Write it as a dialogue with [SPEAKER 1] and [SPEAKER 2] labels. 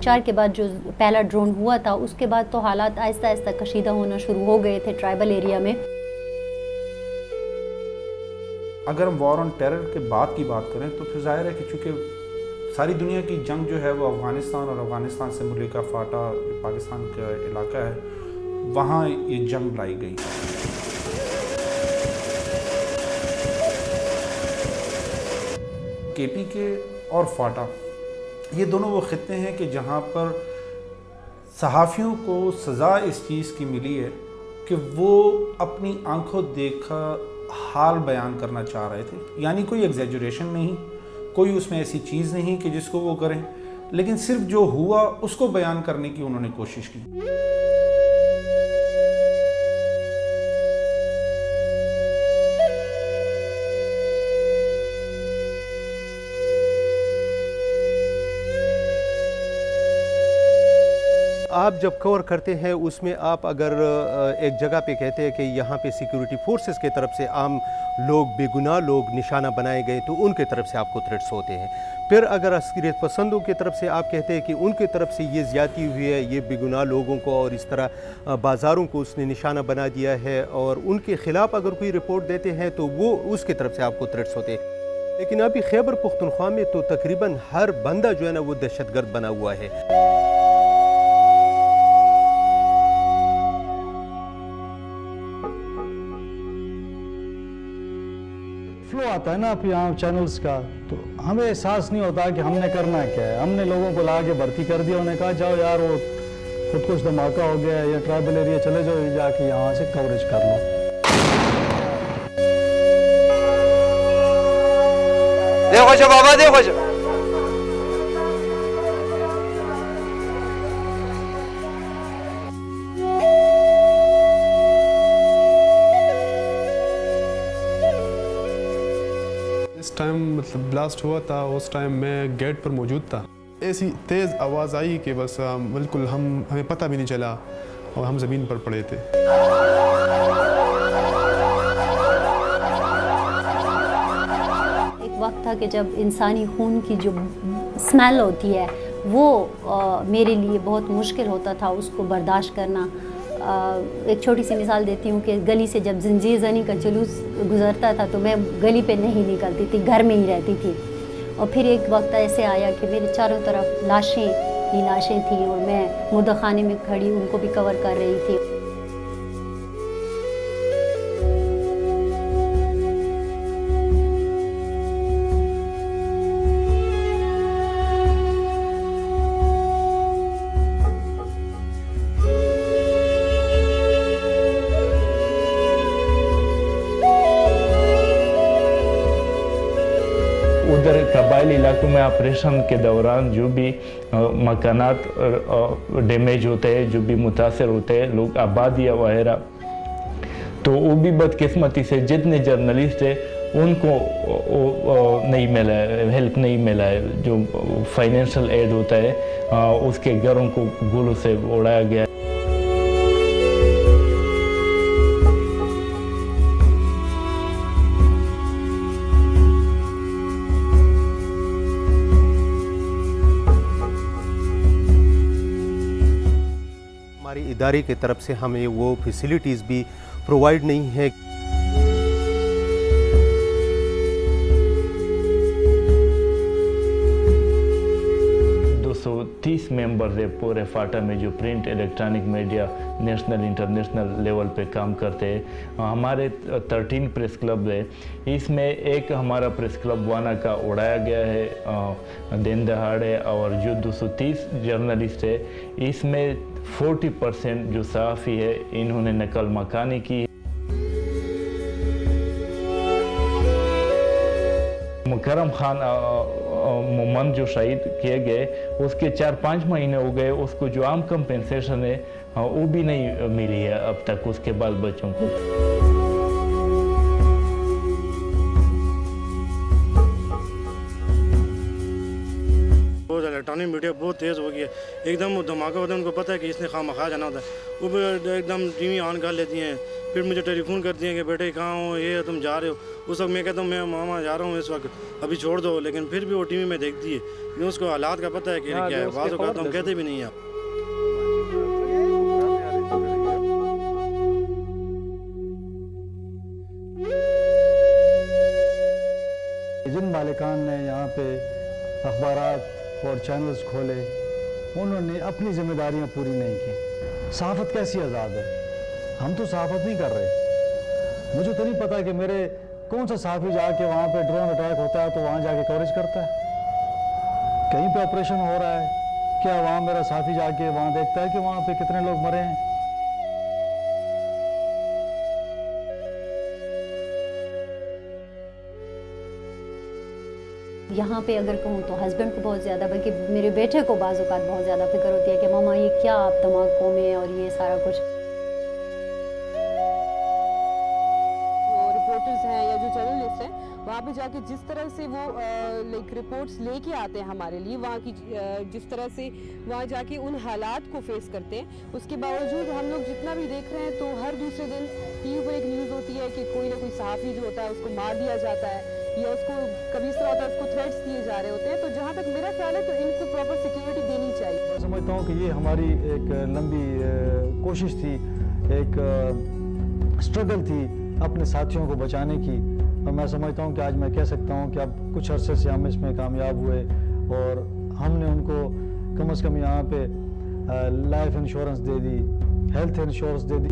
[SPEAKER 1] 2004 के बाद जो पहला ड्रोन हुआ था, उसके बाद तो हालात आहिस्ता आहिस्ता कशीदा होना शुरू हो गए थे ट्राइबल एरिया में।
[SPEAKER 2] अगर हम वॉर ऑन टेरर के बाद की बात करें तो फिर जाहिर है कि चूँकि सारी दुनिया की जंग जो है वो अफ़गानिस्तान और अफ़गानिस्तान से मुल्लिका फ़ाटा पाकिस्तान का इलाका है, वहाँ ये जंग लाई गई। KPK और फ़ाटा ये दोनों वो ख़ित्ते हैं कि जहाँ पर सहाफ़ियों को सज़ा इस चीज़ की मिली है कि वो अपनी आंखों देखा हाल बयान करना चाह रहे थे। यानी कोई एग्जैजुरेशन नहीं, कोई उसमें ऐसी चीज़ नहीं कि जिसको वो करें, लेकिन सिर्फ जो हुआ उसको बयान करने की उन्होंने कोशिश की।
[SPEAKER 3] आप जब कवर करते हैं उसमें आप अगर एक जगह पे कहते हैं कि यहाँ पे सिक्योरिटी फोर्सेस की तरफ से आम लोग, बेगुनाह लोग निशाना बनाए गए, तो उनके तरफ से आपको थ्रेट्स होते हैं। फिर अगर अस्करियत पसंदों की तरफ से आप कहते हैं कि उनके तरफ से ये ज़्यादती हुई है, ये बेगुनाह लोगों को और इस तरह बाज़ारों को उसने निशाना बना दिया है, और उनके ख़िलाफ़ अगर कोई रिपोर्ट देते हैं तो वो उसकी तरफ से आपको थ्रेट्स होते हैं। लेकिन अभी खैबर पख्तूनख्वा में तो तकरीबन हर बंदा जो है ना वो दहशतगर्द बना हुआ है।
[SPEAKER 4] फ्लो आता है ना आप यहाँ चैनल्स का, तो हमें एहसास नहीं होता कि हमने करना क्या है। हमने लोगों को ला के भर्ती कर दिया, उन्हें कहा जाओ यार वो खुद कुछ धमाका हो गया या ट्राइबल एरिया चले जाओ, जाके यहाँ से कवरेज कर लो।
[SPEAKER 5] देखो जो बाबा, देखो जो
[SPEAKER 6] टाइम मतलब ब्लास्ट हुआ था, उस टाइम मैं गेट पर मौजूद था। ऐसी तेज़ आवाज़ आई कि बस बिल्कुल हमें पता भी नहीं चला और हम ज़मीन पर पड़े थे।
[SPEAKER 1] एक वक्त था कि जब इंसानी खून की जो स्मेल होती है वो मेरे लिए बहुत मुश्किल होता था उसको बर्दाश्त करना। एक छोटी सी मिसाल देती हूँ कि गली से जब जंजीर ज़नी का जुलूस गुज़रता था तो मैं गली पे नहीं निकलती थी, घर में ही रहती थी। और फिर एक वक्त ऐसे आया कि मेरे चारों तरफ लाशें ही लाशें थी और मैं मुर्दाखाने में खड़ी उनको भी कवर कर रही थी।
[SPEAKER 7] उधर कबायली इलाकों में ऑपरेशन के दौरान जो भी मकानात डैमेज होते हैं, जो भी मुतासर होते हैं लोग, आबादियाँ वगैरह, तो वो भी बदकिस्मती से जितने जर्नलिस्ट हैं उनको नहीं मिला है, हेल्प नहीं मिला है। जो फाइनेंशियल एड होता है उसके घरों को गोलों से उड़ाया गया।
[SPEAKER 3] हमारी इदारे की तरफ से हमें वो फैसिलिटीज़ भी प्रोवाइड नहीं है।
[SPEAKER 7] 230 मेंबर है पूरे फाटा में जो print electronic media national international level पे काम करते हैं। हमारे 13 प्रेस क्लब है, इसमें एक हमारा प्रेस क्लब वाना का उड़ाया गया है दिन दहाड़े, और जो 230 जर्नलिस्ट है इसमें 40% जो सहाफ़ी है इन्होंने नकल मकानी की। मुकरम खान मोमन जो शहीद किए गए उसके 4-5 महीने हो गए, उसको जो आम कंपेंसेशन है वो भी नहीं मिली है अब तक उसके बाल बच्चों को।
[SPEAKER 8] इस्लामी मीडिया बहुत तेज़ हो गई है, एकदम वो धमाका होता है, उनको पता है कि इसने खामखा जाना होता है, वो एकदम टीवी ऑन कर लेती हैं, फिर मुझे टेलीफोन करती हैं कि बेटे कहाँ हो, ये तुम जा रहे हो। उस वक्त मैं कहता हूँ मैं मामा जा रहा हूँ इस वक्त, अभी छोड़ दो, लेकिन फिर भी वो टीवी में देखती है क्योंकि उसको हालात का पता है कि क्या है। बाज़ औक़ात हम कहते भी नहीं हैं।
[SPEAKER 4] जिन मालिकान ने यहाँ पे अखबारात और चैनल्स खोले, उन्होंने अपनी जिम्मेदारियाँ पूरी नहीं की। सहाफ़त कैसी आज़ाद है? हम तो सहाफ़त नहीं कर रहे। मुझे तो नहीं पता कि मेरे कौन सा सहाफ़ी जाके वहाँ पे ड्रोन अटैक होता है तो वहाँ जाके कवरेज करता है। कहीं पे ऑपरेशन हो रहा है, क्या वहाँ मेरा सहाफ़ी जाके वहाँ देखता है कि वहाँ पे कितने लोग मरे हैं?
[SPEAKER 1] यहाँ पे अगर कहूँ तो हस्बैंड को बहुत ज़्यादा, बल्कि मेरे बेटे को बाज़ औक़ात बहुत ज़्यादा फिक्र होती है कि मामा ये क्या आप तम्बाकू में और ये सारा कुछ।
[SPEAKER 9] जो रिपोर्टर्स हैं या जो जर्नलिस्ट हैं, वहाँ पे जाके जिस तरह से वो लाइक रिपोर्ट्स लेके आते हैं हमारे लिए, वहाँ की जिस तरह से वहाँ जाके उन हालात को फेस करते हैं, उसके बावजूद हम लोग जितना भी देख रहे हैं तो हर दूसरे दिन टीवी पर एक न्यूज़ होती है कि कोई ना कोई सहाफ़ी जो होता है उसको मार दिया जाता है या उसको कभी इस तरह होता है उसको थ्रेट्स दिए जा रहे होते हैं। तो जहाँ तक मेरा ख्याल है तो इनको प्रॉपर सिक्योरिटी देनी चाहिए।
[SPEAKER 4] मैं समझता हूँ कि ये हमारी एक लंबी कोशिश थी, एक स्ट्रगल थी अपने साथियों को बचाने की, और मैं समझता हूँ कि आज मैं कह सकता हूँ कि अब कुछ अरसे से हम इसमें कामयाब हुए और हमने उनको कम से कम यहाँ पे लाइफ इंश्योरेंस दे दी, हेल्थ इंश्योरेंस दे दी।